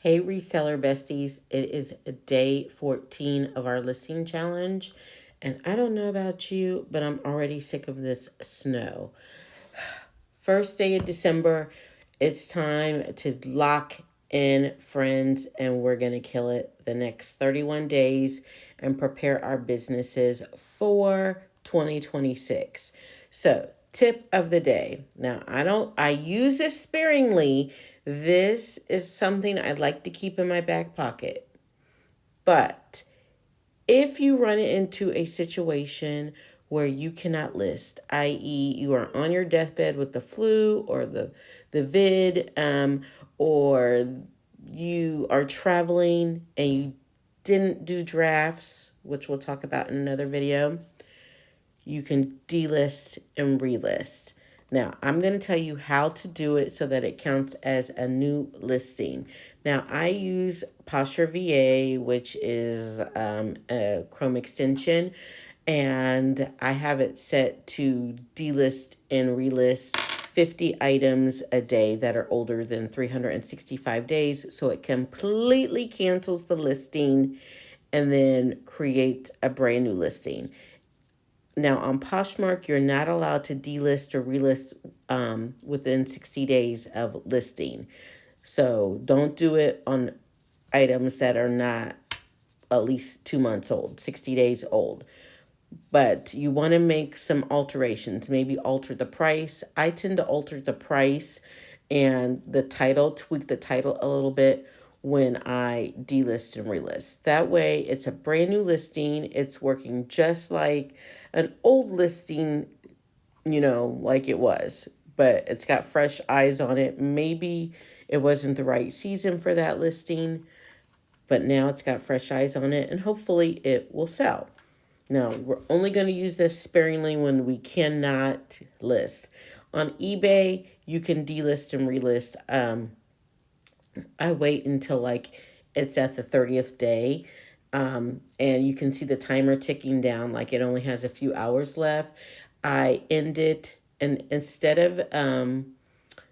Hey, reseller besties. It is day 14 of our listing challenge. And I don't know about you, but I'm already sick of this snow. First day of December, it's time to lock in, friends, and we're going to kill it the next 31 days and prepare our businesses for 2026. So, tip of the day. Now, I use this sparingly. This is something I'd like to keep in my back pocket. But if you run into a situation where you cannot list, i.e., you are on your deathbed with the flu or the vid, or you are traveling and you didn't do drafts, which we'll talk about in another video, you can delist and relist. Now, I'm going to tell you how to do it so that it counts as a new listing. Now, I use Poshmark VA, which is a Chrome extension, and I have it set to delist and relist 50 items a day that are older than 365 days. So it completely cancels the listing and then creates a brand new listing. Now, on Poshmark, you're not allowed to delist or relist within 60 days of listing. So don't do it on items that are not at least 2 months old, 60 days old. But you want to make some alterations, maybe alter the price. I tend to alter the price and the title, tweak the title a little bit when I delist and relist. That way, it's a brand new listing. It's working just like an old listing, like it was, but it's got fresh eyes on it. Maybe it wasn't the right season for that listing, but now it's got fresh eyes on it, and hopefully it will sell. Now, we're only going to use this sparingly when we cannot list. On eBay, you can delist and relist. I wait until it's at the 30th day, and you can see the timer ticking down, like it only has a few hours left. I end it, and instead of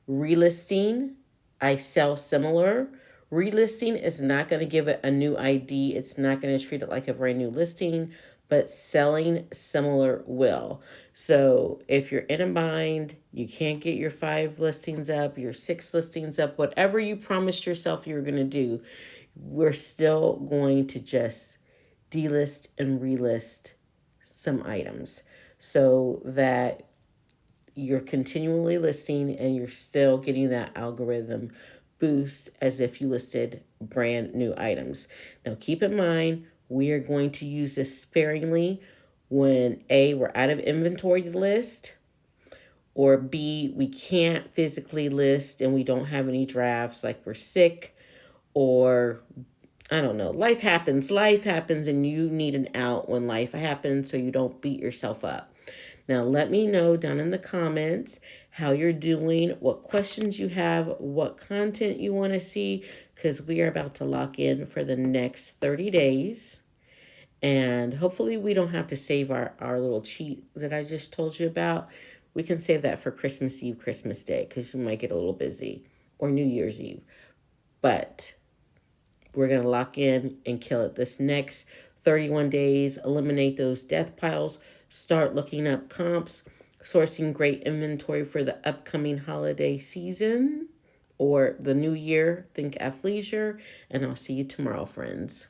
relisting, I sell similar. Relisting is not going to give it a new ID. It's not going to treat it like a brand new listing, but selling similar will. So if you're in a bind, you can't get your 5 listings up, your 6 listings up, whatever you promised yourself you were going to do, we're still going to just delist and relist some items so that you're continually listing and you're still getting that algorithm boost as if you listed brand new items. Now, keep in mind, we are going to use this sparingly when A, we're out of inventory to list, or B, we can't physically list and we don't have any drafts, like we're sick, or I don't know, life happens, and you need an out when life happens so you don't beat yourself up. Now, let me know down in the comments how you're doing, what questions you have, what content you want to see, because we are about to lock in for the next 30 days. And hopefully we don't have to save our little cheat that I just told you about. We can save that for Christmas Eve, Christmas Day, because you might get a little busy, or New Year's Eve. But we're going to lock in and kill it this next 31 days, eliminate those death piles, start looking up comps, sourcing great inventory for the upcoming holiday season or the new year. Think athleisure, and I'll see you tomorrow, friends.